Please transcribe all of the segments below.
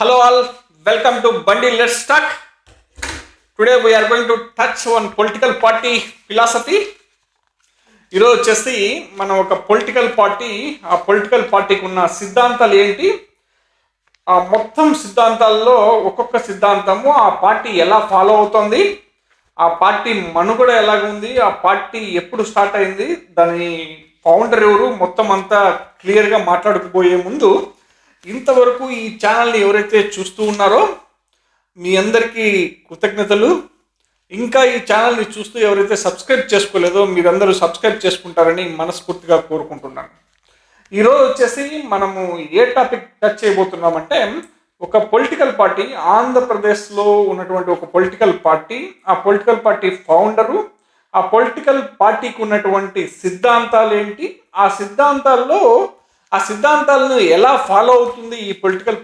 Hello all, welcome to Bundy Let's Talk. Today we are going to touch on political party philosophy. ఈరోజు వచ్చేసి మనం ఒక political పార్టీకి ఉన్న సిద్ధాంతాలు ఏంటి, ఆ మొత్తం సిద్ధాంతాల్లో ఒక్కొక్క సిద్ధాంతము ఆ పార్టీ ఎలా ఫాలో అవుతుంది, ఆ పార్టీ మనుగడ ఎలాగుంది, ఆ పార్టీ ఎప్పుడు స్టార్ట్ అయింది, దాని ఫౌండర్ ఎవరు, మొత్తం అంతా క్లియర్గా మాట్లాడుకుపోయే ముందు ఇంతవరకు ఈ ఛానల్ని ఎవరైతే చూస్తూ ఉన్నారో మీ అందరికీ కృతజ్ఞతలు. ఇంకా ఈ ఛానల్ని చూస్తూ ఎవరైతే సబ్స్క్రైబ్ చేసుకోలేదో మీరందరూ సబ్స్క్రైబ్ చేసుకుంటారని మనస్ఫూర్తిగా కోరుకుంటున్నాను. ఈరోజు వచ్చేసి మనము ఏ టాపిక్ టచ్ చేయబోతున్నామంటే, ఒక పొలిటికల్ పార్టీ, ఆంధ్రప్రదేశ్లో ఉన్నటువంటి ఒక పొలిటికల్ పార్టీ, ఆ పొలిటికల్ పార్టీ ఫౌండరు, ఆ పొలిటికల్ పార్టీకి ఉన్నటువంటి సిద్ధాంతాలు ఏంటి, ఆ సిద్ధాంతాలను ఎలా ఫాలో అవుతుంది ఈ పొలిటికల్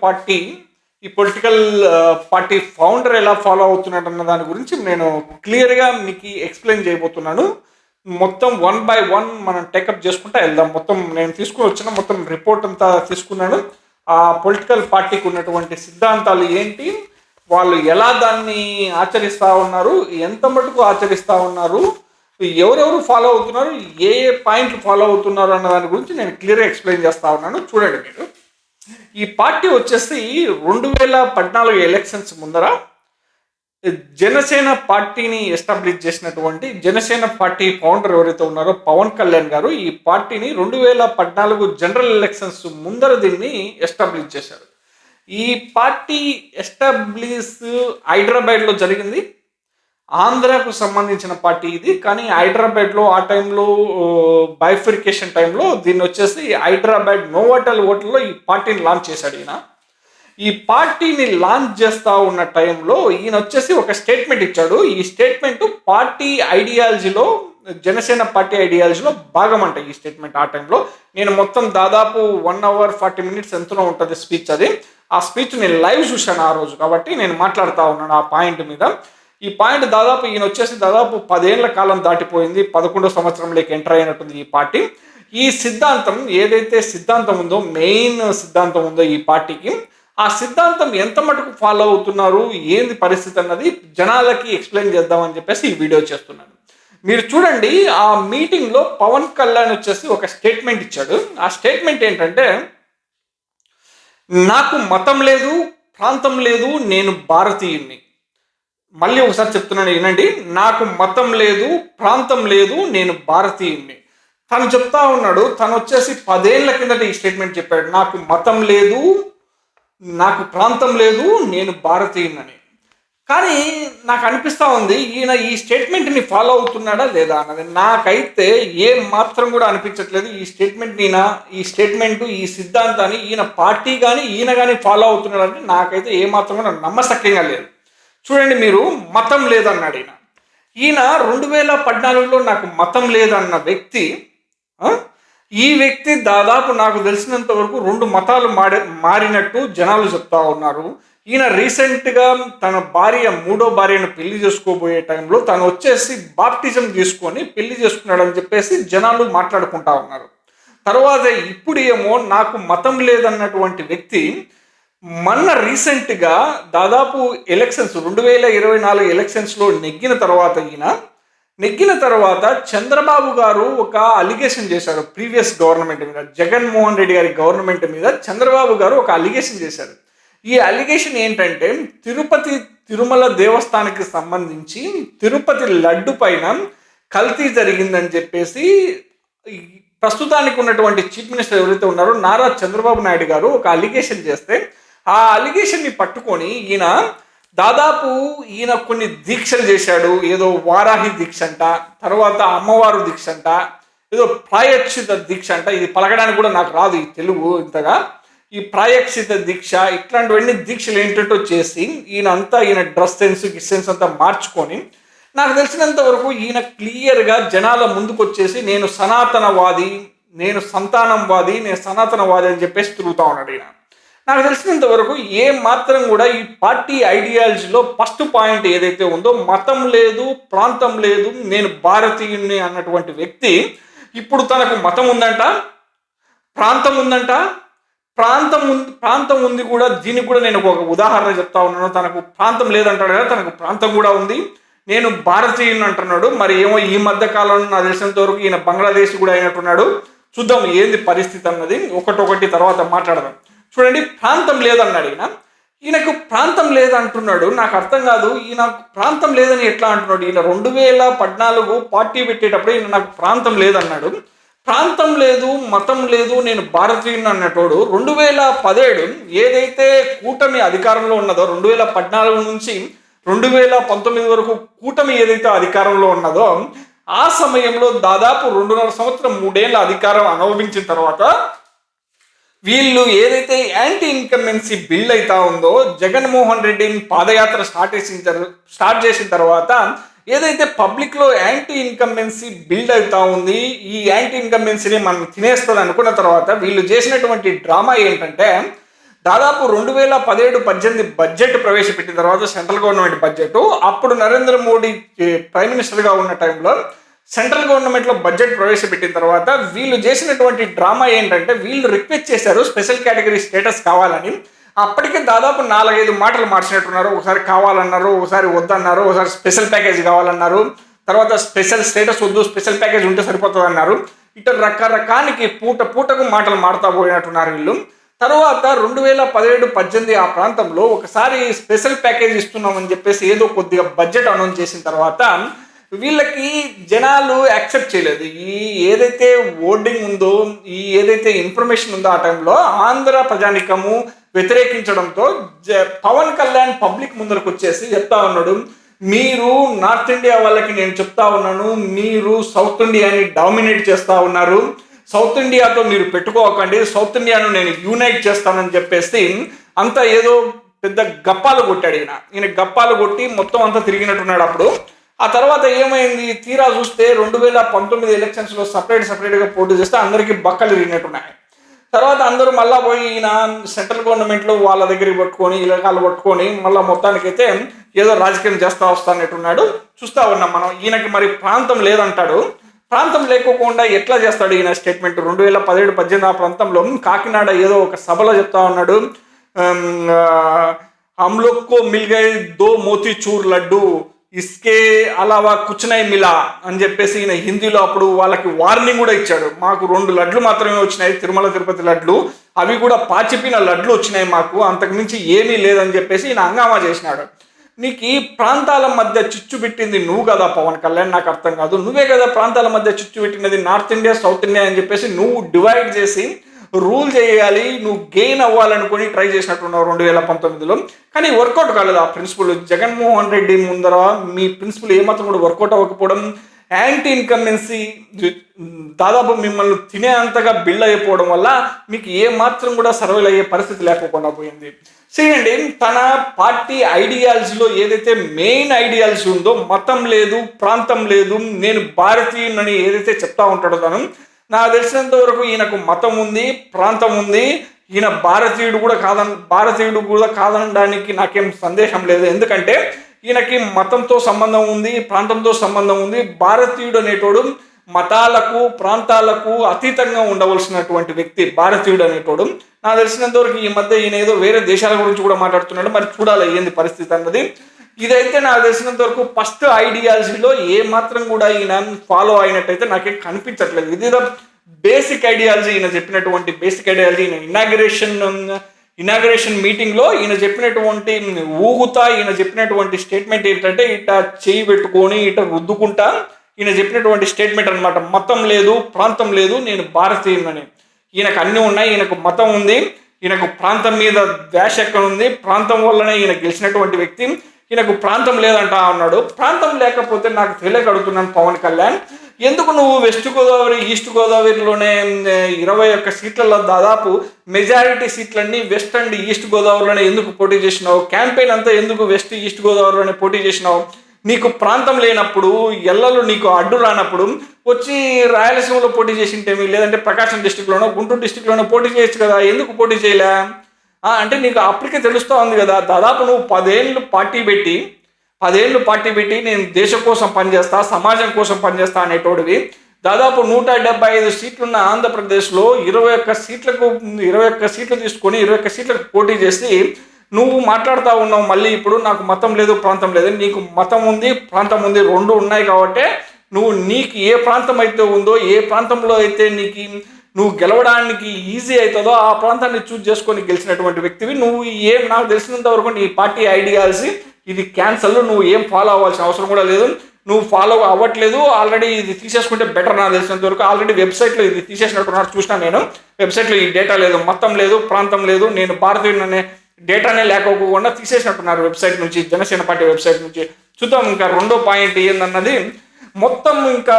పార్టీ ఫౌండర్ ఎలా ఫాలో అవుతున్నాడు అన్న దాని గురించి నేను క్లియర్గా మీకు ఎక్స్ప్లెయిన్ చేయబోతున్నాను. మొత్తం 1 by 1 మనం టేకప్ చేసుకుంటా వెళ్దాం. మొత్తం నేను తీసుకుని వచ్చిన మొత్తం రిపోర్ట్ అంతా తీసుకున్నాను. ఆ పొలిటికల్ పార్టీకి ఉన్నటువంటి సిద్ధాంతాలు ఏంటి, వాళ్ళు ఎలా దాన్ని ఆచరిస్తూ ఉన్నారు, ఎంత మటుకు ఆచరిస్తూ ఉన్నారు, ఎవరెవరు ఫాలో అవుతున్నారు, ఏ పాయింట్లు ఫాలో అవుతున్నారు అన్న దాని గురించి నేను క్లియర్గా ఎక్స్ప్లెయిన్ చేస్తా ఉన్నాను. చూడండి మీరు, ఈ పార్టీ వచ్చేసి 2014 ఎలక్షన్స్ ముందర జనసేన పార్టీని ఎస్టాబ్లిష్ చేసినటువంటి జనసేన పార్టీ ఫౌండర్ ఎవరైతే ఉన్నారో పవన్ కళ్యాణ్ గారు ఈ పార్టీని 2014 జనరల్ ఎలక్షన్స్ ముందర దీన్ని ఎస్టాబ్లిష్ చేశారు. ఈ పార్టీ ఎస్టాబ్లిష్ హైదరాబాద్లో జరిగింది. ఆంధ్రాకు సంబంధించిన పార్టీ ఇది, కానీ హైదరాబాద్లో ఆ టైంలో బైఫిరికేషన్ టైంలో దీన్ని వచ్చేసి హైదరాబాద్ నోవాటెల్ హోటల్లో ఈ పార్టీని లాంచ్ చేశాడు ఈయన. ఈ పార్టీని లాంచ్ చేస్తూ ఉన్న టైంలో ఈయన వచ్చేసి ఒక స్టేట్మెంట్ ఇచ్చాడు. ఈ స్టేట్మెంట్ పార్టీ ఐడియాలజీలో, జనసేన పార్టీ ఐడియాలజీలో భాగం అంట ఈ స్టేట్మెంట్. ఆ టైంలో నేను మొత్తం దాదాపు 1 hour 40 minutes ఎంతనో ఉంటుంది స్పీచ్. అది ఆ స్పీచ్ నేను లైవ్ చూశాను ఆ రోజు, కాబట్టి నేను మాట్లాడుతూ ఉన్నాను ఆ పాయింట్ మీద. ఈ పాయింట్ దాదాపు ఈయన వచ్చేసి దాదాపు 10 ఏళ్ల కాలం దాటిపోయింది, 11వ సంవత్సరంలోకి ఎంటర్ అయినట్టుంది ఈ పార్టీ. ఈ సిద్ధాంతం ఏదైతే సిద్ధాంతం ఉందో, మెయిన్ సిద్ధాంతం ఉందో ఈ పార్టీకి, ఆ సిద్ధాంతం ఎంత మటుకు ఫాలో అవుతున్నారు, ఏంది పరిస్థితి అన్నది జనాలకి ఎక్స్ప్లెయిన్ చేద్దామని చెప్పేసి ఈ వీడియో చేస్తున్నాను. మీరు చూడండి, ఆ మీటింగ్లో పవన్ కళ్యాణ్ వచ్చేసి ఒక స్టేట్మెంట్ ఇచ్చాడు. ఆ స్టేట్మెంట్ ఏంటంటే, నాకు మతం లేదు, ప్రాంతం లేదు, నేను భారతీయుణ్ణి. మళ్ళీ ఒకసారి చెప్తున్నాను వినండి, నాకు మతం లేదు, ప్రాంతం లేదు, నేను భారతీయుణ్ణి. తను చెప్తా ఉన్నాడు, తను వచ్చేసి 10 ఏళ్ల కిందట ఈ స్టేట్మెంట్ చెప్పాడు, నాకు మతం లేదు, నాకు ప్రాంతం లేదు, నేను భారతీయుణ్ణి. కానీ నాకు అనిపిస్తూ ఉంది, ఈయన ఈ స్టేట్మెంట్ని ఫాలో అవుతున్నాడా లేదా అన్నది. నాకైతే ఏ మాత్రం కూడా అనిపించట్లేదు ఈ స్టేట్మెంట్ ఈ సిద్ధాంతాన్ని ఈయన పార్టీ కానీ ఈయన కానీ ఫాలో అవుతున్నాడంటే నాకైతే ఏ మాత్రం కూడా నమ్మశక్యంగా లేదు. చూడండి మీరు, మతం లేదన్నాడు ఈయన. 2014లో నాకు మతం లేదన్న వ్యక్తి, ఈ వ్యక్తి దాదాపు నాకు తెలిసినంత వరకు 2 మతాలు మారినట్టు జనాలు చెప్తా ఉన్నారు. ఈయన రీసెంట్గా తన మూడో భార్యను పెళ్లి చేసుకోబోయే టైంలో తను వచ్చేసి బాప్టిజం తీసుకొని పెళ్లి చేసుకున్నాడని చెప్పేసి జనాలు మాట్లాడుకుంటా ఉన్నారు. తర్వాత ఇప్పుడు ఏమో నాకు మతం లేదన్నటువంటి వ్యక్తి మొన్న రీసెంట్గా దాదాపు ఎలక్షన్స్ 2024 ఎలక్షన్స్లో నెగ్గిన తర్వాత చంద్రబాబు గారు ఒక అలిగేషన్ చేశారు ప్రీవియస్ గవర్నమెంట్ మీద, జగన్మోహన్ రెడ్డి గారి గవర్నమెంట్ మీద చంద్రబాబు గారు ఒక అలిగేషన్ చేశారు. ఈ అలిగేషన్ ఏంటంటే, తిరుమల దేవస్థానానికి సంబంధించి తిరుపతి లడ్డు పైన కల్తీ జరిగిందని చెప్పేసి ప్రస్తుతానికి ఉన్నటువంటి చీఫ్ మినిస్టర్ ఎవరైతే ఉన్నారో నారా చంద్రబాబు నాయుడు గారు ఒక అలిగేషన్ చేస్తే, ఆ అలిగేషన్ని పట్టుకొని ఈయన కొన్ని దీక్షలు చేశాడు. ఏదో వారాహి దీక్ష అంట, తర్వాత అమ్మవారు దీక్ష అంట, ఏదో ప్రాయశ్చిత దీక్ష అంట. ఇది పలకడానికి కూడా నాకు రాదు ఈ తెలుగు ఇంతగా. ఈ ప్రాయశ్చిత దీక్ష, ఇట్లాంటివన్నీ దీక్షలు ఏంటంటో చేసి ఈయన డ్రెస్ సెన్స్ అంతా మార్చుకొని, నాకు తెలిసినంత వరకు ఈయన క్లియర్గా జనాల ముందుకు వచ్చేసి నేను సనాతనవాది అని చెప్పేసి తిరుగుతూ ఉన్నాడు ఈయన. నాకు తెలిసినంత వరకు ఏ మాత్రం కూడా ఈ పార్టీ ఐడియాలజీలో ఫస్ట్ పాయింట్ ఏదైతే ఉందో, మతం లేదు, ప్రాంతం లేదు, నేను భారతీయుణ్ణి అన్నటువంటి వ్యక్తి ఇప్పుడు తనకు మతం ఉందంట, ప్రాంతం ఉందంట, ప్రాంతం ఉంది కూడా. దీనికి కూడా నేను ఒక ఉదాహరణ చెప్తా ఉన్నాను. తనకు ప్రాంతం లేదంటాడు కదా, తనకు ప్రాంతం కూడా ఉంది. నేను భారతీయుని అంటున్నాడు. మరి ఏమో ఈ మధ్య కాలంలో నాకు తెలిసినంత వరకు ఈయన బంగ్లాదేశ్ కూడా అయినట్టున్నాడు. చూద్దాం ఏంది పరిస్థితి అన్నది, ఒకటొకటి తర్వాత మాట్లాడదాం. చూడండి, ప్రాంతం లేదన్నాడు ఈయనకు ప్రాంతం లేదంటున్నాడు. నాకు అర్థం కాదు, ఈయన ప్రాంతం లేదని ఎట్లా అంటున్నాడు. ఈయన 2014 పార్టీ పెట్టేటప్పుడు ఈయన నాకు ప్రాంతం లేదన్నాడు. ప్రాంతం లేదు, మతం లేదు, నేను భారతీయుని అన్నటోడు 2017 ఏదైతే కూటమి అధికారంలో ఉన్నదో, 2014 నుంచి 2019 వరకు కూటమి ఏదైతే అధికారంలో ఉన్నదో, ఆ సమయంలో దాదాపు 2.5 సంవత్సరం 3 ఏళ్ళ అధికారం అనుభవించిన తర్వాత వీళ్ళు ఏదైతే యాంటీ ఇన్కంబెన్సీ బిల్ అయితే ఉందో, జగన్మోహన్ రెడ్డిని పాదయాత్ర స్టార్ట్ చేసిన తర్వాత ఏదైతే పబ్లిక్లో యాంటీ ఇన్కంబెన్సీ బిల్డ్ అవుతా ఉంది, ఈ యాంటీ ఇన్కంబెన్సీని మనం తినేస్తుంది అనుకున్న తర్వాత వీళ్ళు చేసినటువంటి డ్రామా ఏంటంటే, దాదాపు 2017-18 బడ్జెట్ ప్రవేశపెట్టిన తర్వాత సెంట్రల్ గవర్నమెంట్ బడ్జెట్, అప్పుడు నరేంద్ర మోడీ ప్రైమ్ మినిస్టర్గా ఉన్న టైంలో సెంట్రల్ గవర్నమెంట్లో బడ్జెట్ ప్రవేశపెట్టిన తర్వాత వీళ్ళు చేసినటువంటి డ్రామా ఏంటంటే, వీళ్ళు రిక్వెస్ట్ చేశారు స్పెషల్ కేటగిరీ స్టేటస్ కావాలని. అప్పటికే దాదాపు 4-5 మాటలు మార్చినట్టున్నారు. ఒకసారి కావాలన్నారు, ఒకసారి వద్దన్నారు, ఒకసారి స్పెషల్ ప్యాకేజ్ కావాలన్నారు, తర్వాత స్పెషల్ స్టేటస్ వద్దు, స్పెషల్ ప్యాకేజ్ ఉంటే సరిపోతుంది అన్నారు. ఇటు రకరకానికి పూటకు మాటలు మారుతా పోయినట్టున్నారు వీళ్ళు. తర్వాత 2017-18 ఆ ప్రాంతంలో ఒకసారి స్పెషల్ ప్యాకేజ్ ఇస్తున్నామని చెప్పేసి ఏదో కొద్దిగా బడ్జెట్ అనౌన్స్ చేసిన తర్వాత వీళ్ళకి జనాలు యాక్సెప్ట్ చేయలేదు. ఈ ఏదైతే ఓటింగ్ ఉందో, ఈ ఏదైతే ఇన్ఫర్మేషన్ ఉందో, ఆ టైంలో ఆంధ్ర ప్రజానికము వ్యతిరేకించడంతో పవన్ కళ్యాణ్ పబ్లిక్ ముందరకు వచ్చేసి చెప్తా ఉన్నాడు, మీరు నార్త్ ఇండియా వాళ్ళకి నేను చెప్తా ఉన్నాను, మీరు సౌత్ ఇండియాని డామినేట్ చేస్తూ ఉన్నారు, సౌత్ ఇండియాతో మీరు పెట్టుకోకండి, సౌత్ ఇండియాను నేను యూనైట్ చేస్తానని చెప్పేసి అంతా ఏదో పెద్ద గప్పాలు కొట్టాడు ఈయన గప్పాలు కొట్టి మొత్తం అంతా తిరిగినట్టున్నాడు. అప్పుడు ఆ తర్వాత ఏమైంది, తీరా చూస్తే 2019 ఎలక్షన్స్లో సపరేట్గా పోటీ చేస్తే అందరికీ బక్కలు తిరిగినట్టున్నాయి. తర్వాత అందరూ మళ్ళీ పోయి ఈయన సెంట్రల్ గవర్నమెంట్లో వాళ్ళ దగ్గరికి పట్టుకొని ఇలాకాలు పట్టుకొని మళ్ళీ మొత్తానికైతే ఏదో రాజకీయం చేస్తూ వస్తానట్టున్నాడు. చూస్తూ ఉన్నాం మనం. ఈయనకి మరి ప్రాంతం లేదంటాడు. ప్రాంతం లేకోకుండా ఎట్లా చేస్తాడు ఈయన స్టేట్మెంట్? 2017-18 ఆ ప్రాంతంలో కాకినాడ ఏదో ఒక సభలో చెప్తా ఉన్నాడు, హమ్లోగ్కో మిల్ గయే 2 మోతీచూర్ లడ్డు, ఇస్కే అలావా కుచ్నై మిలా అని చెప్పేసి ఈయన హిందీలో అప్పుడు వాళ్ళకి వార్నింగ్ కూడా ఇచ్చాడు. మాకు 2 లడ్లు మాత్రమే వచ్చినాయి, తిరుమల తిరుపతి లడ్లు, అవి కూడా పాచిపోయిన లడ్లు వచ్చినాయి మాకు, అంతకుమించి ఏమీ లేదని చెప్పేసి ఈయన హంగామా చేసినాడు. నీకు ఈ ప్రాంతాల మధ్య చిచ్చు పెట్టింది నువ్వు కదా పవన్ కళ్యాణ్, నాకు అర్థం కాదు. నువ్వే కదా ప్రాంతాల మధ్య చిచ్చు పెట్టినది, నార్త్ ఇండియా సౌత్ ఇండియా అని చెప్పేసి నువ్వు డివైడ్ చేసి రూల్ చేయాలి, నువ్వు గెయిన్ అవ్వాలనుకొని ట్రై చేసినట్టున్నావు 2019లో. కానీ వర్కౌట్ కాలేదు ఆ ప్రిన్సిపల్. జగన్మోహన్ రెడ్డి ముందర మీ ప్రిన్సిపల్ ఏమాత్రం కూడా వర్కౌట్ అవ్వకపోవడం, యాంటీ ఇన్కంబెన్సీ దాదాపు మిమ్మల్ని తినే అంతగా బిల్డ్ అయిపోవడం వల్ల మీకు ఏమాత్రం కూడా సర్వైవ్ అయ్యే పరిస్థితి లేకపోకుండా పోయింది. చూడండి, తన పార్టీ ఐడియాలజీలో ఏదైతే మెయిన్ ఐడియాలజీ ఉందో, మతం లేదు, ప్రాంతం లేదు, నేను భారతీయుని ఏదైతే చెప్తా ఉంటాడో తను, నాకు తెలిసినంత వరకు ఈయనకు మతం ఉంది, ప్రాంతం ఉంది. ఈయన భారతీయుడు కూడా కాదనడానికి నాకేం సందేహం లేదు. ఎందుకంటే ఈయనకి మతంతో సంబంధం ఉంది, ప్రాంతంతో సంబంధం ఉంది. భారతీయుడు అనేటోడు మతాలకు ప్రాంతాలకు అతీతంగా ఉండవలసినటువంటి వ్యక్తి భారతీయుడు అనేటోడు. నాకు తెలిసినంత వరకు ఈ మధ్య ఈయన ఏదో వేరే దేశాల గురించి కూడా మాట్లాడుతున్నాడు. మరి చూడాలి ఏంది పరిస్థితి అన్నది. ఇదైతే నాకు తెలిసినంత వరకు ఫస్ట్ ఐడియాలజీలో ఏ మాత్రం కూడా ఈయన ఫాలో అయినట్టయితే నాకేం కనిపించట్లేదు. ఇది బేసిక్ ఐడియాలజీ, ఈయన చెప్పినటువంటి బేసిక్ ఐడియాలజీ. ఈయన ఇనాగరేషన్ మీటింగ్లో ఈయన చెప్పినటువంటి ఈయన చెప్పినటువంటి స్టేట్మెంట్ ఏంటంటే, ఇట చేయి పెట్టుకొని ఇట రుద్దుకుంటా ఈయన చెప్పినటువంటి స్టేట్మెంట్ అనమాట. మతం లేదు, ప్రాంతం లేదు, నేను భారతీయునని. ఈయనకు అన్నీ ఉన్నాయి. ఈయనకు మతం ఉంది, ఈయనకు ప్రాంతం మీద ద్వేష ఎక్కడ ఉంది, ప్రాంతం వల్లనే ఈయన గెలిచినటువంటి వ్యక్తి. ఈయనకు ప్రాంతం లేదంటా అన్నాడు. ప్రాంతం లేకపోతే నాకు తెలియక అడుగుతున్నాను పవన్ కళ్యాణ్, ఎందుకు నువ్వు వెస్ట్ గోదావరి ఈస్ట్ గోదావరిలోనే 21 సీట్లలో దాదాపు మెజారిటీ సీట్లన్నీ వెస్ట్ అండ్ ఈస్ట్ గోదావరిలోనే ఎందుకు పోటీ చేసినావు? క్యాంపెయిన్ అంతా ఎందుకు వెస్ట్ ఈస్ట్ గోదావరిలోనే పోటీ చేసినావు? నీకు ప్రాంతం లేనప్పుడు, ఎల్లలు నీకు అడ్డు రానప్పుడు వచ్చి రాయలసీమలో పోటీ చేసింటేమి, లేదంటే ప్రకాశం డిస్టిక్లోనో గుంటూరు డిస్టిక్లోనో పోటీ చేయొచ్చు కదా, ఎందుకు పోటీ చేయలే? అంటే నీకు అప్పటికే తెలుస్తూ ఉంది కదా, దాదాపు నువ్వు 10 ఏళ్ళు పార్టీ పెట్టి నేను దేశం కోసం పనిచేస్తా, సమాజం కోసం పనిచేస్తా అనేటోడివి. దాదాపు 175 సీట్లున్న ఆంధ్రప్రదేశ్లో 21 సీట్లు తీసుకొని 21 సీట్లకు పోటీ చేసి నువ్వు మాట్లాడుతూ ఉన్నావు. మళ్ళీ ఇప్పుడు నాకు మతం లేదు, ప్రాంతం లేదు. నీకు మతం ఉంది, ప్రాంతం ఉంది, రెండు ఉన్నాయి. కాబట్టి నీకు ఏ ప్రాంతం అయితే ఉందో, ఏ ప్రాంతంలో అయితే నువ్వు గెలవడానికి ఈజీ అవుతుందో ఆ ప్రాంతాన్ని చూజ్ చేసుకొని గెలిచినటువంటి వ్యక్తివి నువ్వు. నాకు తెలిసినంత వరకు నీ పార్టీ ఐడియాలజీ ఇది క్యాన్సల్. నువ్వు ఏం ఫాలో అవ్వాల్సిన అవసరం కూడా లేదు. నువ్వు ఫాలో అవ్వట్లేదు. ఆల్రెడీ ఇది తీసేసుకుంటే బెటర్. నాకు తెలిసినంత వరకు ఆల్రెడీ వెబ్సైట్లో ఇది తీసేసినట్టున్నారు. చూసినా నేను వెబ్సైట్లో ఈ డేటా లేదు, మతం లేదు, ప్రాంతం లేదు, నేను భారతీయుడనే డేటానే లేకపోకుండా తీసేసినట్టున్నారు వెబ్సైట్ నుంచి, జనసేన పార్టీ వెబ్సైట్ నుంచి. చూద్దాం ఇంకా రెండో పాయింట్ ఏందన్నది. మొత్తం ఇంకా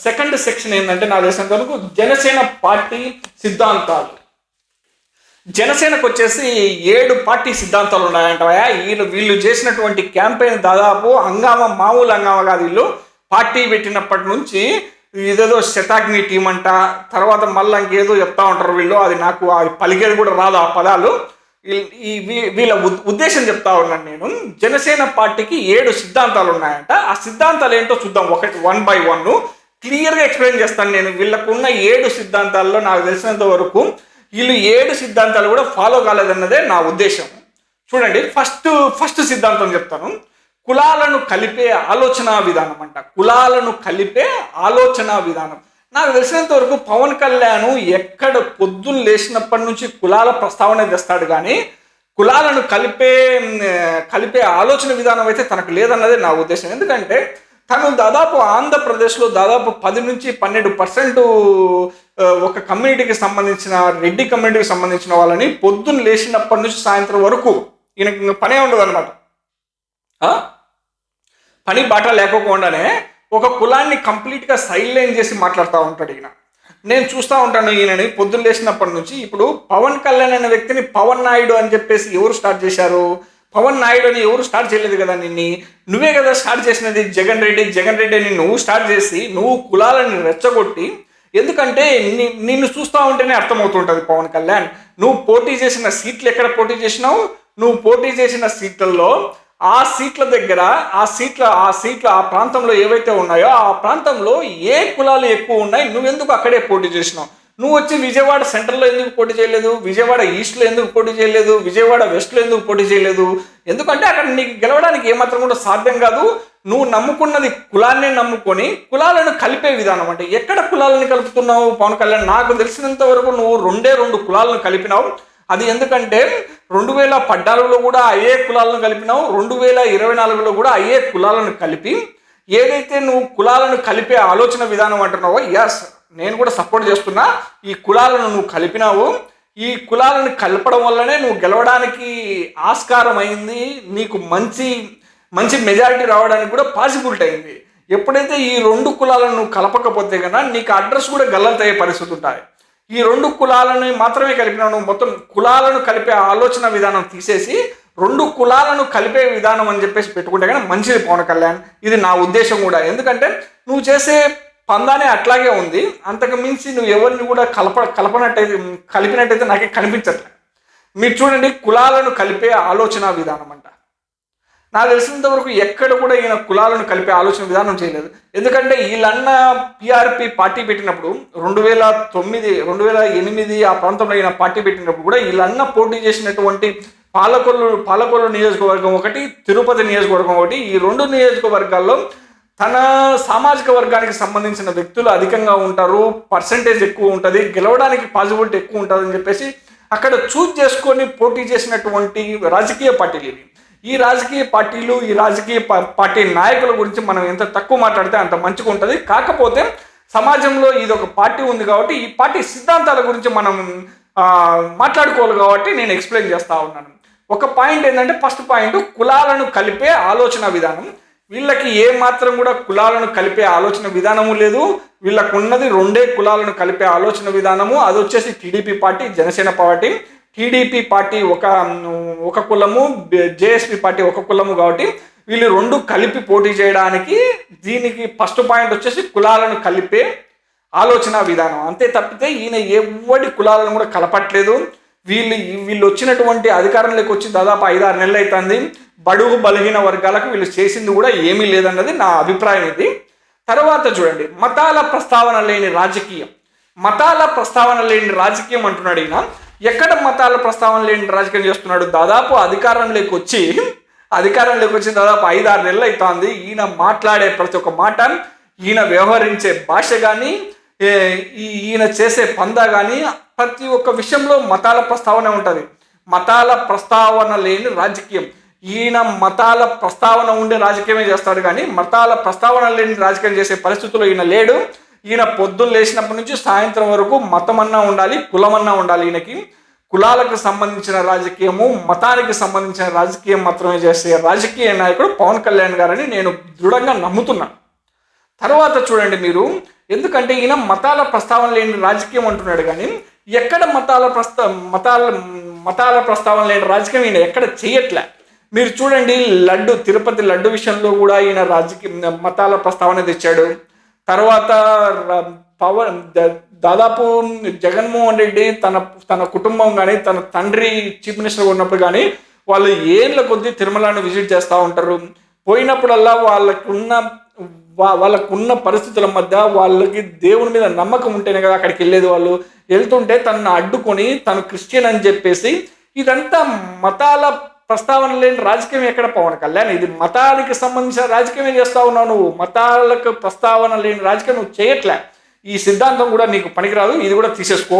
సెకండ్ సెక్షన్ ఏంటంటే నాకు తెలిసినంత వరకు జనసేన పార్టీ సిద్ధాంతాలు. జనసేనకు వచ్చేసి 7 పార్టీ సిద్ధాంతాలు ఉన్నాయంటవా. వీళ్ళు చేసినటువంటి క్యాంపెయిన్ దాదాపు హంగామా, మామూలు హంగామా కాదు. వీళ్ళు పార్టీ పెట్టినప్పటి నుంచి ఇదేదో శతాగ్ని టీం అంట, తర్వాత మళ్ళీ ఇంకేదో చెప్తా ఉంటారు వీళ్ళు. అది నాకు అది పలికేది కూడా రాదు ఆ పదాలు. వీళ్ళ ఉద్దేశం చెప్తా ఉన్నాను నేను. జనసేన పార్టీకి 7 సిద్ధాంతాలు ఉన్నాయంట. ఆ సిద్ధాంతాలు ఏంటో చూద్దాం. వన్ బై వన్ క్లియర్గా ఎక్స్ప్లెయిన్ చేస్తాను నేను. వీళ్ళకున్న 7 సిద్ధాంతాల్లో నాకు తెలిసినంత వరకు వీళ్ళు 7 సిద్ధాంతాలు కూడా ఫాలో కాలేదన్నదే నా ఉద్దేశం. చూడండి, ఫస్ట్ సిద్ధాంతం చెప్తాను. కులాలను కలిపే ఆలోచన విధానం అంట. కులాలను కలిపే ఆలోచన విధానం. నాకు తెలిసినంత వరకు పవన్ కళ్యాణ్ ఎక్కడ పొద్దున్న లేచినప్పటి నుంచి కులాల ప్రస్తావన తెస్తాడు, కానీ కులాలను కలిపే ఆలోచన విధానం అయితే తనకు లేదన్నదే నా ఉద్దేశం. ఎందుకంటే తను దాదాపు ఆంధ్రప్రదేశ్లో దాదాపు 10 నుంచి 12% ఒక కమ్యూనిటీకి సంబంధించిన, రెడ్డి కమ్యూనిటీకి సంబంధించిన వాళ్ళని పొద్దున్న లేచినప్పటి నుంచి సాయంత్రం వరకు ఈయనకి పనే ఉండదు అనమాట. పని బాట లేకపోకుండానే ఒక కులాన్ని కంప్లీట్గా సైడ్లైన్ చేసి మాట్లాడుతూ ఉంటాడు ఈయన. నేను చూస్తూ ఉంటాను ఈయనని పొద్దున్న లేచినప్పటి నుంచి. ఇప్పుడు పవన్ కళ్యాణ్ అనే వ్యక్తిని పవన్ నాయుడు అని చెప్పేసి ఎవరు స్టార్ట్ చేశారు? పవన్ నాయుడు అని ఎవరు స్టార్ట్ చేయలేదు కదా. నువ్వే కదా స్టార్ట్ చేసినది. జగన్ రెడ్డి అని నువ్వు స్టార్ట్ చేసి నువ్వు కులాలని రెచ్చగొట్టి. ఎందుకంటే నిన్ను చూస్తూ ఉంటేనే అర్థమవుతుంటుంది పవన్ కళ్యాణ్. నువ్వు పోటీ చేసిన సీట్లు ఎక్కడ పోటీ చేసినావు? నువ్వు పోటీ చేసిన సీట్లలో ఆ సీట్ల దగ్గర ఆ ప్రాంతంలో ఏవైతే ఉన్నాయో ఆ ప్రాంతంలో ఏ కులాలు ఎక్కువ ఉన్నాయి, నువ్వెందుకు అక్కడే పోటీ చేసినావు? నువ్వు వచ్చి విజయవాడ సెంట్రల్లో ఎందుకు పోటీ చేయలేదు? విజయవాడ ఈస్ట్లో ఎందుకు పోటీ చేయలేదు? విజయవాడ వెస్ట్లో ఎందుకు పోటీ చేయలేదు? ఎందుకంటే అక్కడ నీకు గెలవడానికి ఏమాత్రం కూడా సాధ్యం కాదు. నువ్వు నమ్ముకున్నది కులాన్ని నమ్ముకొని కులాలను కలిపే విధానం. అంటే ఎక్కడ కులాలను కలుపుతున్నావు పవన్ కళ్యాణ్? నాకు తెలిసినంత వరకు నువ్వు 2 కులాలను కలిపినావు. అది ఎందుకంటే 2014లో కూడా అయ్యే కులాలను కలిపినావు, 2024లో కూడా అయ్యే కులాలను కలిపి ఏదైతే నువ్వు కులాలను కలిపే ఆలోచన విధానం అంటున్నావో, ఎస్ నేను కూడా సపోర్ట్ చేస్తున్నా. ఈ కులాలను నువ్వు కలిపినావు. ఈ కులాలను కలపడం వల్లనే నువ్వు గెలవడానికి ఆస్కారం అయింది. నీకు మంచి మెజారిటీ రావడానికి కూడా పాసిబిలిటీ అయింది. ఎప్పుడైతే ఈ 2 కులాలను నువ్వు కలపకపోతే కన్నా నీకు అడ్రస్ కూడా గల్లంతయ్యే పరిస్థితి ఉంటాయి. ఈ 2 కులాలను మాత్రమే కలిపినావు. నువ్వు మొత్తం కులాలను కలిపే ఆలోచన విధానం తీసేసి 2 కులాలను కలిపే విధానం అని చెప్పేసి పెట్టుకుంటే కానీ మంచిది పవన్ కళ్యాణ్. ఇది నా ఉద్దేశం కూడా. ఎందుకంటే నువ్వు చేసే పందానే అట్లాగే ఉంది. అంతకు మించి నువ్వు ఎవరిని కూడా కలిపినట్టయితే నాకే కనిపించట్లేదు. మీరు చూడండి, కులాలను కలిపే ఆలోచన విధానం అంట. నాకు తెలిసినంత వరకు ఎక్కడ కూడా ఈయన కులాలను కలిపే ఆలోచన విధానం చేయలేదు. ఎందుకంటే వీళ్ళన్న పిఆర్పి పార్టీ పెట్టినప్పుడు 2009, 2008 ఆ ప్రాంతంలో ఈయన పార్టీ పెట్టినప్పుడు కూడా వీళ్ళన్న పోటీ చేసినటువంటి పాలకొల్లు నియోజకవర్గం ఒకటి, తిరుపతి నియోజకవర్గం ఒకటి. ఈ 2 నియోజకవర్గాల్లో తన సామాజిక వర్గానికి సంబంధించిన వ్యక్తులు అధికంగా ఉంటారు, పర్సంటేజ్ ఎక్కువ ఉంటుంది, గెలవడానికి పాసిబిలిటీ ఎక్కువ ఉంటుందని చెప్పేసి అక్కడ చూజ్ చేసుకొని పోటీ చేసినటువంటి రాజకీయ పార్టీలు ఇవి. ఈ రాజకీయ పార్టీలు, ఈ రాజకీయ పార్టీ నాయకుల గురించి మనం ఎంత తక్కువ మాట్లాడితే అంత మంచిగా ఉంటుంది. కాకపోతే సమాజంలో ఇది ఒక పార్టీ ఉంది కాబట్టి ఈ పార్టీ సిద్ధాంతాల గురించి మనం మాట్లాడుకోవాలి కాబట్టి నేను ఎక్స్ప్లెయిన్ చేస్తూ ఉన్నాను. ఒక పాయింట్ ఏంటంటే, ఫస్ట్ పాయింట్ కులాలను కలిపే ఆలోచన విధానం. వీళ్ళకి ఏ మాత్రం కూడా కులాలను కలిపే ఆలోచన విధానము లేదు. వీళ్ళకు ఉన్నది 2 కులాలను కలిపే ఆలోచన విధానము. అది వచ్చేసి TDP party, Janasena party. TDP party ఒక కులము, జేఎస్పీ పార్టీ ఒక కులము. కాబట్టి వీళ్ళు 2 కలిపి పోటీ చేయడానికి దీనికి ఫస్ట్ పాయింట్ వచ్చేసి కులాలను కలిపే ఆలోచన విధానం. అంతే తప్పితే ఈయన ఎవరి కులాలను కూడా కలపట్లేదు. వీళ్ళు వచ్చినటువంటి అధికారంలోకి వచ్చి దాదాపు 5-6 నెలలు అవుతుంది. బడుగు బలహీన వర్గాలకు వీళ్ళు చేసింది కూడా ఏమీ లేదన్నది నా అభిప్రాయం. ఇది తర్వాత చూడండి, మతాల ప్రస్తావన లేని రాజకీయం. మతాల ప్రస్తావన లేని రాజకీయం అంటున్నాడు ఈయన. ఎక్కడ మతాల ప్రస్తావన లేని రాజకీయం చేస్తున్నాడు? దాదాపు అధికారంలోకి వచ్చి దాదాపు 5-6 నెలలు అవుతుంది. ఈయన మాట్లాడే ప్రతి ఒక్క మాట, ఈయన వ్యవహరించే భాష కానీ, ఈయన చేసే పందా కానీ, ప్రతి ఒక్క విషయంలో మతాల ప్రస్తావన ఉంటుంది. మతాల ప్రస్తావన లేని రాజకీయం. ఈయన మతాల ప్రస్తావన ఉండే రాజకీయమే చేస్తాడు కానీ మతాల ప్రస్తావన లేని రాజకీయం చేసే పరిస్థితుల్లో ఈయన లేడు. ఈయన పొద్దున్న లేచినప్పటి నుంచి సాయంత్రం వరకు మతమన్నా ఉండాలి, కులమన్నా ఉండాలి. ఈయనకి కులాలకు సంబంధించిన రాజకీయము, మతానికి సంబంధించిన రాజకీయం మాత్రమే చేసే రాజకీయ నాయకుడు పవన్ కళ్యాణ్ గారని నేను దృఢంగా నమ్ముతున్నాను. తర్వాత చూడండి మీరు, ఎందుకంటే ఈయన మతాల ప్రస్తావన లేని రాజకీయం అంటున్నాడు కానీ ఎక్కడ మతాల ప్రస్తావన లేని రాజకీయం ఈయన ఎక్కడ చేయట్లే. మీరు చూడండి, తిరుపతి లడ్డు విషయంలో కూడా ఈయన మతాల ప్రస్తావన తెచ్చాడు. తర్వాత దాదాపు జగన్మోహన్ రెడ్డి తన కుటుంబం కానీ, తన తండ్రి చీఫ్ మినిస్టర్ ఉన్నప్పుడు కానీ వాళ్ళు ఏళ్ళ కొద్దీ తిరుమలను విజిట్ చేస్తూ ఉంటారు. పోయినప్పుడల్లా వాళ్ళకున్న పరిస్థితుల మధ్య వాళ్ళకి దేవుని మీద నమ్మకం ఉంటేనే కదా అక్కడికి వెళ్ళేది. వాళ్ళు వెళ్తుంటే తనను అడ్డుకొని తను క్రిస్టియన్ అని చెప్పేసి, ఇదంతా మతాల ప్రస్తావన లేని రాజకీయం ఎక్కడ పవన్ కళ్యాణ్? ఇది మతానికి సంబంధించిన రాజకీయమే చేస్తా ఉన్నావు నువ్వు. మతాలకు ప్రస్తావన లేని రాజకీయం నువ్వు చేయట్లే. ఈ సిద్ధాంతం కూడా నీకు పనికిరాదు, ఇది కూడా తీసేసుకో.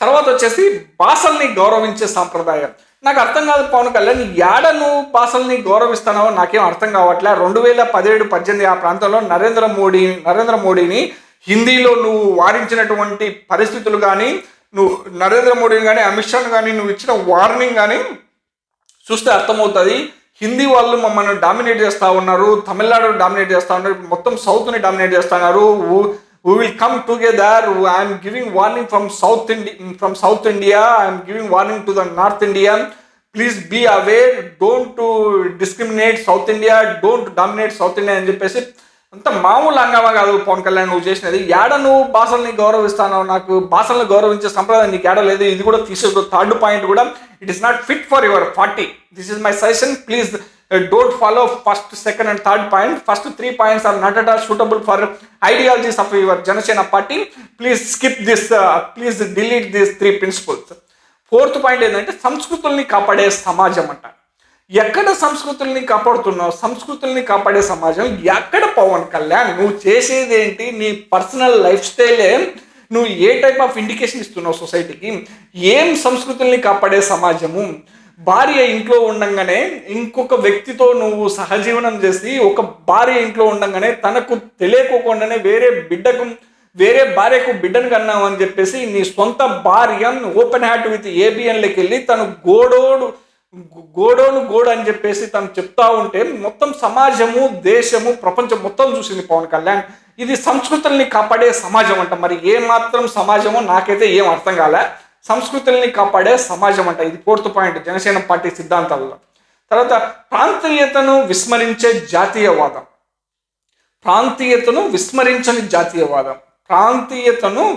తర్వాత వచ్చేసి భాషల్ని గౌరవించే సాంప్రదాయం. నాకు అర్థం కాదు పవన్ కళ్యాణ్, యాడ నువ్వు భాషల్ని గౌరవిస్తున్నావో నాకేం అర్థం కావట్లే. 2017-18 ఆ ప్రాంతంలో నరేంద్ర మోడీని హిందీలో నువ్వు వారించినటువంటి పరిస్థితులు కానీ, నువ్వు నరేంద్ర మోడీని కానీ అమిత్ షాను కానీ నువ్వు ఇచ్చిన వార్నింగ్ కానీ చూస్తే అర్థమవుతుంది. హిందీ వాళ్ళు మమ్మల్ని డామినేట్ చేస్తూ ఉన్నారు, తమిళనాడు డామినేట్ చేస్తూ ఉన్నారు, మొత్తం సౌత్ని డామినేట్ చేస్తున్నారు. We will come together. I am giving warning from South India. I am giving warning to the North India. Please be aware. Don't discriminate South India. Don't dominate South India అని చెప్పేసి అంత మామూలు అంగమా కాదు పవన్ కళ్యాణ్ నువ్వు చేసినది. ఏడ నువ్వు భాషల్ని గౌరవిస్తాను, నాకు భాషల్ని గౌరవించే సంప్రదాయం నీకు ఏడ లేదు. ఇది కూడా తీసేసుకో. 3rd పాయింట్ కూడా, it is not fit for your party. This is my suggestion. Please don't follow 1st, 2nd and 3rd point. First 3 points are not at all suitable for ideologies of your Janasena party. Please skip this. Please delete these 3 principles. 4th point ఏంటంటే సంస్కృతుల్ని కాపాడే సమాజం అంట. ఎక్కడ సంస్కృతుల్ని కాపాడుతున్నావు? సంస్కృతుల్ని కాపాడే సమాజం ఎక్కడ పవన్ కళ్యాణ్? నువ్వు చేసేది ఏంటి? నీ పర్సనల్ లైఫ్ స్టైలే నువ్వు ఏ టైప్ ఆఫ్ ఇండికేషన్ ఇస్తున్నావు సొసైటీకి? ఏం సంస్కృతుల్ని కాపాడే సమాజము? భార్య ఇంట్లో ఉండంగానే ఇంకొక వ్యక్తితో నువ్వు సహజీవనం చేసి, ఒక భార్య ఇంట్లో ఉండంగానే తనకు తెలియకోకుండానే వేరే భార్యకు బిడ్డను కన్నావు అని చెప్పేసి నీ సొంత భార్య ఓపెన్ హార్ట్ విత్ ఏబిఎన్లోకి వెళ్ళి తను గోడు అని చెప్పేసి తను చెప్తా ఉంటే మొత్తం సమాజము, దేశము, ప్రపంచం మొత్తం చూసింది పవన్ కళ్యాణ్. ఇది సంస్కృతుల్ని కాపాడే సమాజం అంట. మరి ఏ మాత్రం సమాజమో నాకైతే ఏం అర్థం కాలే. సంస్కృతుల్ని కాపాడే సమాజం అంట. ఇది 4th పాయింట్ జనసేన పార్టీ సిద్ధాంతాల్లో. తర్వాత ప్రాంతీయతను విస్మరించే జాతీయవాదం. ప్రాంతీయతను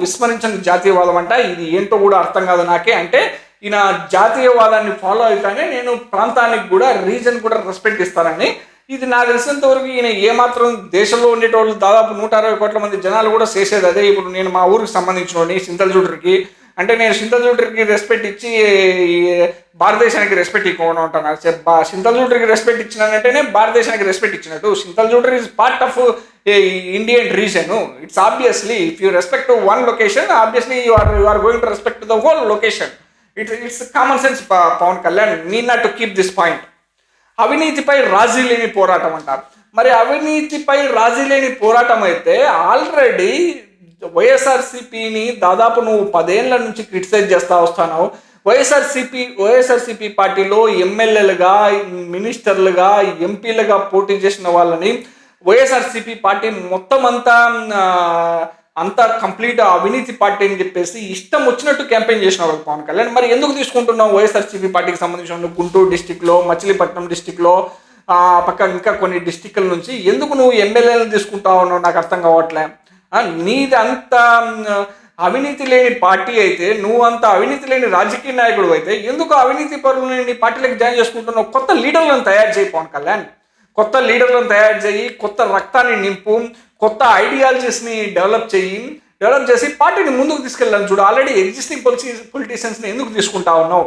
విస్మరించని జాతీయవాదం అంట. ఇది ఏంటో కూడా అర్థం కాదు నాకే. అంటే ఈయన జాతీయవాదాన్ని ఫాలో అవుతానే నేను ప్రాంతానికి కూడా, రీజన్ కూడా రెస్పెక్ట్ ఇస్తానని. ఇది నాకు తెలిసినంత వరకు ఈయన ఏమాత్రం దేశంలో ఉండేటోళ్ళు దాదాపు 160 కోట్ల మంది జనాలు కూడా చేసేది అదే. ఇప్పుడు నేను మా ఊరికి సంబంధించిన సింతలజూడరికి, అంటే నేను సింతలజూడరికి రెస్పెక్ట్ ఇచ్చి భారతదేశానికి రెస్పెక్ట్ ఇవ్వకుండా ఉంటాను. సింతలజూడరికి రెస్పెక్ట్ ఇచ్చినానంటేనే భారతదేశానికి రెస్పెక్ట్ ఇచ్చినట్టు. సింతలజూడర్ is part of Indian region. It's obviously if you respect one location, obviously you are going to respect the whole location. It's common sense Pavan Kalyan. Need not to keep this point. అవినీతిపై రాజీ లేని పోరాటం అంటారు. మరి అవినీతిపై రాజీ లేని పోరాటం అయితే ఆల్రెడీ వైఎస్ఆర్సీపీని దాదాపు నువ్వు 10 ఏళ్ల నుంచి క్రిటిసైజ్ చేస్తూ వస్తున్నావు. వైఎస్ఆర్సీపీ పార్టీలో ఎమ్మెల్యేలుగా, మినిస్టర్లుగా, ఎంపీలుగా పోటీ చేసిన వాళ్ళని వైఎస్ఆర్సీపీ పార్టీ మొత్తం అంతా కంప్లీట్ అవినీతి పార్టీ అని చెప్పేసి ఇష్టం వచ్చినట్టు క్యాంపెయిన్ చేసినావు పవన్ కళ్యాణ్. మరి ఎందుకు తీసుకుంటున్నావు వైఎస్ఆర్సీపీ పార్టీకి సంబంధించిన గుంటూరు డిస్టిక్లో, మచిలీపట్నం డిస్టిక్లో, పక్క ఇంకా కొన్ని డిస్టిక్ల నుంచి ఎందుకు నువ్వు ఎమ్మెల్యేలను తీసుకుంటా ఉన్నావు? నాకు అర్థం కావట్లే. నీది అంత అవినీతి లేని పార్టీ అయితే, నువ్వు అంత అవినీతి లేని రాజకీయ నాయకుడు అయితే ఎందుకు అవినీతి పరులని నీ పార్టీలకు జాయిన్ చేసుకుంటున్నావు? కొత్త లీడర్లను తయారు చేయి పవన్ కళ్యాణ్. కొత్త లీడర్లను తయారు చేయి, కొత్త రక్తాన్ని నింపు, కొత్త ఐడియాలజీస్ని డెవలప్ చేసి పార్టీని ముందుకు తీసుకెళ్ళాను. చూడు, ఆల్రెడీ ఎగ్జిస్టింగ్ పొలిటీషియన్స్ని ఎందుకు తీసుకుంటా ఉన్నావు?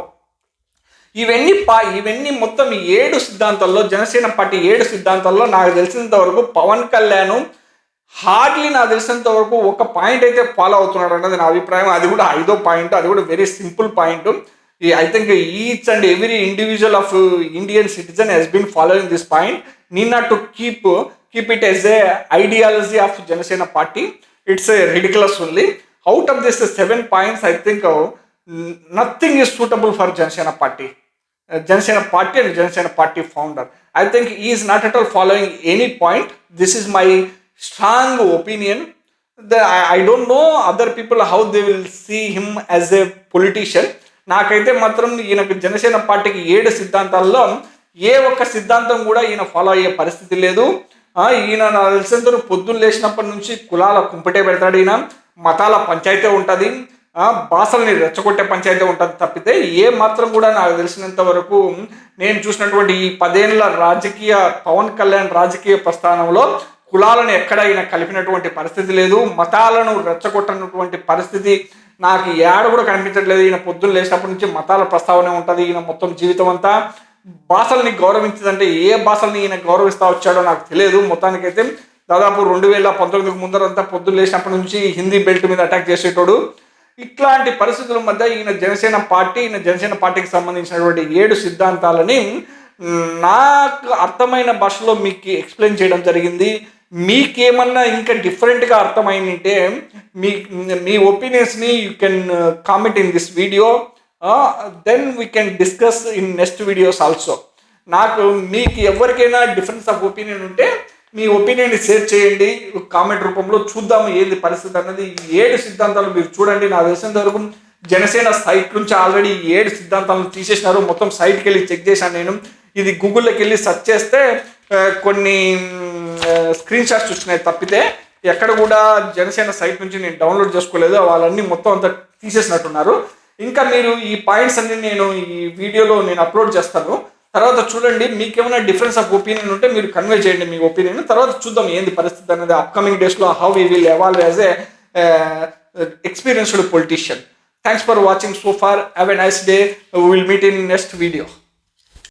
ఇవన్నీ మొత్తం 7 సిద్ధాంతాల్లో, జనసేన పార్టీ 7 సిద్ధాంతాల్లో నాకు తెలిసినంత వరకు పవన్ కళ్యాణ్ హార్డ్లీ నాకు తెలిసినంత వరకు ఒక పాయింట్ అయితే ఫాలో అవుతున్నాడు అన్నది నా అభిప్రాయం. అది కూడా 5వ పాయింట్, అది కూడా very simple point. I think each and every individual of Indian citizen has been following this point. Need not to keep it as a ideology of Janasena party. It's a ridiculous only. Out of this 7 points I think nothing is suitable for Janasena Party and Janasena Party founder. I think he is not at all following any point. This is my strong opinion. I don't know other people how they will see him as a politician. నాకైతే మాత్రం ఈయనకు జనసేన పార్టీకి 7 సిద్ధాంతాల్లో ఏ ఒక్క సిద్ధాంతం కూడా ఈయన follow అయ్యే పరిస్థితి లేదు. ఈయన నాకు తెలిసినంత పొద్దున్న లేచినప్పటి నుంచి కులాల కుంపటే పెడతాడు. ఈయన మతాల పంచాయతీ ఉంటుంది, భాషల్ని రెచ్చగొట్టే పంచాయతీ ఉంటుంది తప్పితే ఏ మాత్రం కూడా నాకు తెలిసినంత వరకు నేను చూసినటువంటి ఈ 10 ఏళ్ల పవన్ కళ్యాణ్ రాజకీయ ప్రస్థానంలో కులాలను ఎక్కడ ఈయన కలిపినటువంటి పరిస్థితి లేదు, మతాలను రెచ్చగొట్టినటువంటి పరిస్థితి నాకు ఏడ కూడా కనిపించట్లేదు. ఈయన పొద్దున్న లేచినప్పటి నుంచి మతాల ప్రస్తావనే ఉంటుంది. ఈయన మొత్తం జీవితం అంతా భాషల్ని గౌరవించదంటే ఏ భాషల్ని ఈయన గౌరవిస్తూ వచ్చాడో నాకు తెలియదు. మొత్తానికైతే దాదాపు 2019 ముందరంతా పొద్దున్న లేచినప్పటి నుంచి హిందీ బెల్ట్ మీద అటాక్ చేసేటోడు. ఇట్లాంటి పరిస్థితుల మధ్య ఈయన జనసేన పార్టీకి సంబంధించినటువంటి 7 సిద్ధాంతాలని నాకు అర్థమైన భాషలో మీకు ఎక్స్ప్లెయిన్ చేయడం జరిగింది. మీకేమన్నా ఇంకా డిఫరెంట్గా అర్థమైందంటే మీ ఒపీనియన్స్ని you can comment in this video, then we can discuss in next videos also. మీకు ఎవరికైనా డిఫరెన్స్ ఆఫ్ ఒపీనియన్ ఉంటే మీ ఒపీనియన్ని షేర్ చేయండి కామెంట్ రూపంలో. చూద్దాము ఏంది పరిస్థితి అన్నది. 7 సిద్ధాంతాలు మీరు చూడండి. నాకు తెలిసినంత వరకు జనసేన సైట్ నుంచి ఆల్రెడీ 7 సిద్ధాంతాలను తీసేసినారు. మొత్తం సైట్కి వెళ్ళి చెక్ చేశాను నేను. ఇది గూగుల్లోకి వెళ్ళి సెర్చ్ చేస్తే కొన్ని స్క్రీన్ షాట్స్ వచ్చినాయి తప్పితే ఎక్కడ కూడా జనసేన సైట్ నుంచి నేను డౌన్లోడ్ చేసుకోలేదు. వాళ్ళన్నీ మొత్తం అంతా తీసేసినట్టున్నారు. ఇంకా మీరు ఈ పాయింట్స్ అన్ని నేను ఈ వీడియోలో అప్లోడ్ చేస్తాను. తర్వాత చూడండి, మీకేమైనా డిఫరెన్స్ ఆఫ్ ఒపీనియన్ ఉంటే మీరు కన్వే చేయండి మీ ఒపీనియన్. తర్వాత చూద్దాం ఏంది పరిస్థితి అనేది అప్కమింగ్ డేస్లో, how we will evolve as a experienced politician. Thanks for watching so far. Have a nice day. We will meet in next video.